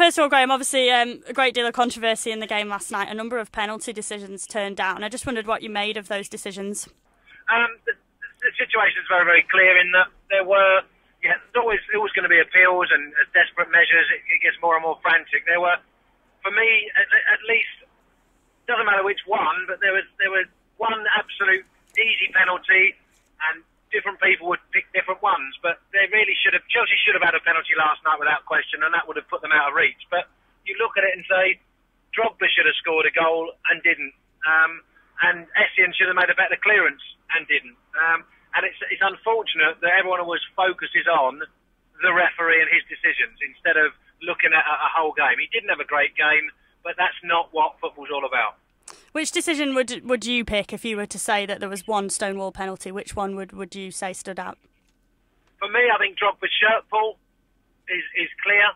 first of all, Graham, obviously a great deal of controversy in the game last night. A number of penalty decisions turned down. I just wondered what you made of those decisions. The situation is very, very clear in that there were, there's always going to be appeals, and as desperate measures, it gets more and more frantic. There were, for me, at least, doesn't matter which one, but there was one absolute easy penalty, and different people would pick different ones. But Chelsea should have had a penalty last night without question, and that would have put them out of reach. But you look at it and say, Drogba should have scored a goal and didn't, and Essien should have made a better clearance and didn't. And it's unfortunate that everyone always focuses on the referee and his decisions instead of looking at a whole game. He didn't have a great game, but that's not what football's all about. Which decision would you pick if you were to say that there was one Stonewall penalty? Which one would you say stood out? For me, I think Drogba's shirt pull is clear.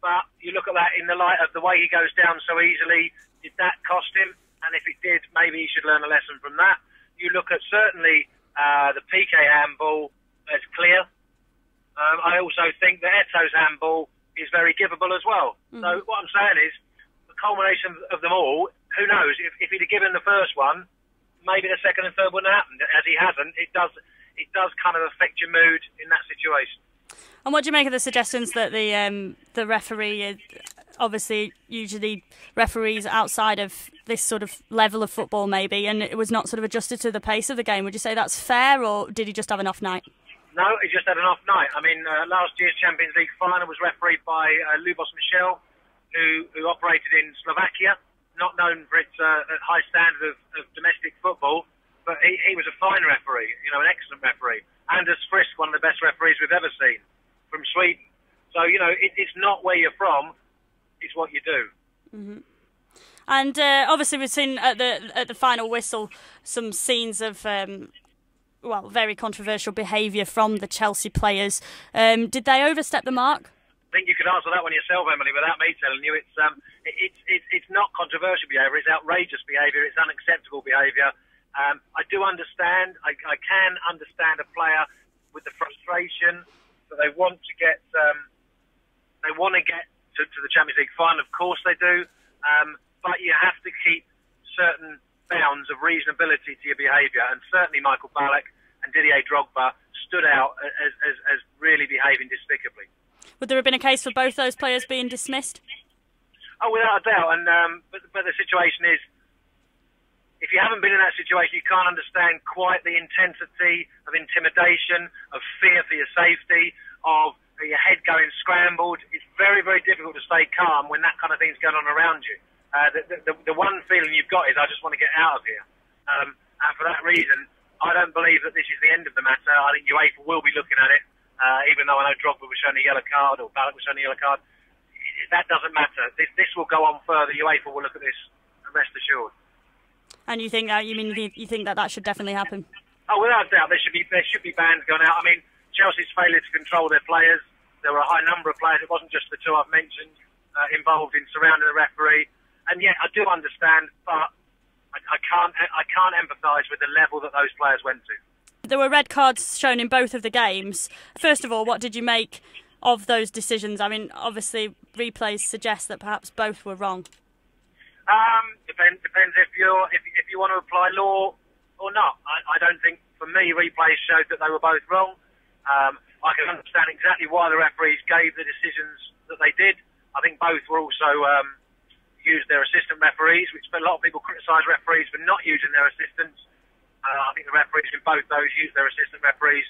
But you look at that in the light of the way he goes down so easily. Did that cost him? And if it did, maybe he should learn a lesson from that. You look at certainly the PK handball as clear. I also think that Eto's handball is very giveable as well. Mm-hmm. So what I'm saying is, the culmination of them all, who knows, if he'd have given the first one, maybe the second and third wouldn't have happened. As he hasn't, it does kind of affect your mood in that situation. And what do you make of the suggestions that the referee, obviously usually referees outside of this sort of level of football maybe, and it was not sort of adjusted to the pace of the game? Would you say that's fair, or did he just have an off night? No, he just had an off night. I mean, last year's Champions League final was refereed by Lubos Michel, who operated in Slovakia, not known for its high standard of domestic football, but he was a fine referee, an excellent referee. Anders Frisk, one of the best referees we've ever seen, from Sweden. So, it's not where you're from, it's what you do. Mm-hmm. And obviously we've seen at the final whistle some scenes of very controversial behaviour from the Chelsea players. Did they overstep the mark? I think you could answer that one yourself, Emily, without me telling you. It's not controversial behaviour, it's outrageous behaviour, it's unacceptable behaviour. I do understand, I can understand a player with the frustration that they want to get to the Champions League final. Of course they do, but you have to keep certain bounds of reasonability to your behaviour, and certainly Michael Ballack and Didier Drogba stood out as really behaving despicably. Would there have been a case for both those players being dismissed? Oh, without a doubt. And but the situation is, if you haven't been in that situation, you can't understand quite the intensity of intimidation, of fear for your safety, of your head going scrambled. It's very, very difficult to stay calm when that kind of thing's going on around you. The one feeling you've got is, I just want to get out of here. And for that reason, I don't believe that this is the end of the matter. I think UEFA will be looking at it, even though I know Drogba was shown a yellow card, or Ballack was shown a yellow card. That doesn't matter. This will go on further. UEFA will look at this, rest assured. And you think that you think that should definitely happen? Oh, without doubt, there should be bans going out. I mean, Chelsea's failure to control their players. There were a high number of players. It wasn't just the two I've mentioned involved in surrounding the referee. And yet, I do understand, but I can't empathise with the level that those players went to. There were red cards shown in both of the games. First of all, what did you make of those decisions? I mean, obviously, replays suggest that perhaps both were wrong. Depends if you want to apply law or not. I don't think, for me, replays showed that they were both wrong. I can understand exactly why the referees gave the decisions that they did. I think both were also used their assistant referees, which a lot of people criticise referees for not using their assistants. I think the referees in both those used their assistant referees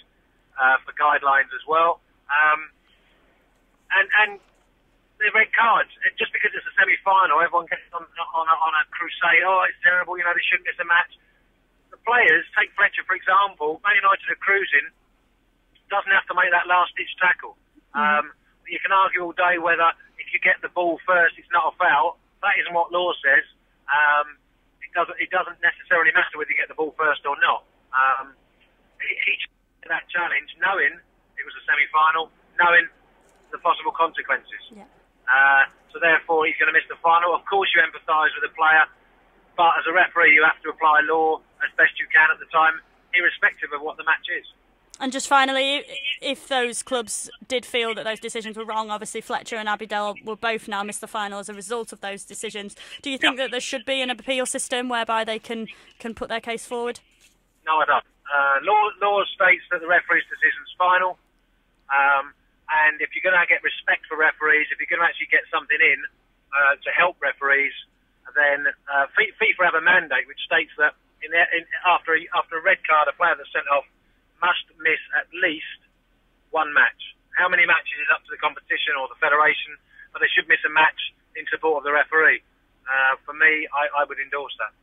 for guidelines as well. And the red cards, just because it's a semi-final, everyone gets on a crusade. Oh, it's terrible, they shouldn't miss a match. The players, take Fletcher for example, Man United are cruising, doesn't have to make that last-ditch tackle. You can argue all day whether if you get the ball first, it's not a foul. That isn't what law says. It doesn't necessarily matter whether you get the ball first or not. Each that challenge, knowing it was a semi-final, knowing the possible consequences. Yeah. So therefore, he's going to miss the final. Of course, you empathise with the player, but as a referee, you have to apply law as best you can at the time, irrespective of what the match is. And just finally, if those clubs did feel that those decisions were wrong, obviously Fletcher and Aberdeen will both now miss the final as a result of those decisions. Do you think that there should be an appeal system whereby they can put their case forward? No, I don't. Law states that the referee's decision's final, and if you're going to get respect for referees, if you're going to actually get something in to help referees, then FIFA have a mandate which states that after a red card, a player that's sent off must miss at least one match. How many matches is up to the competition or the federation, but they should miss a match in support of the referee. For me, I would endorse that.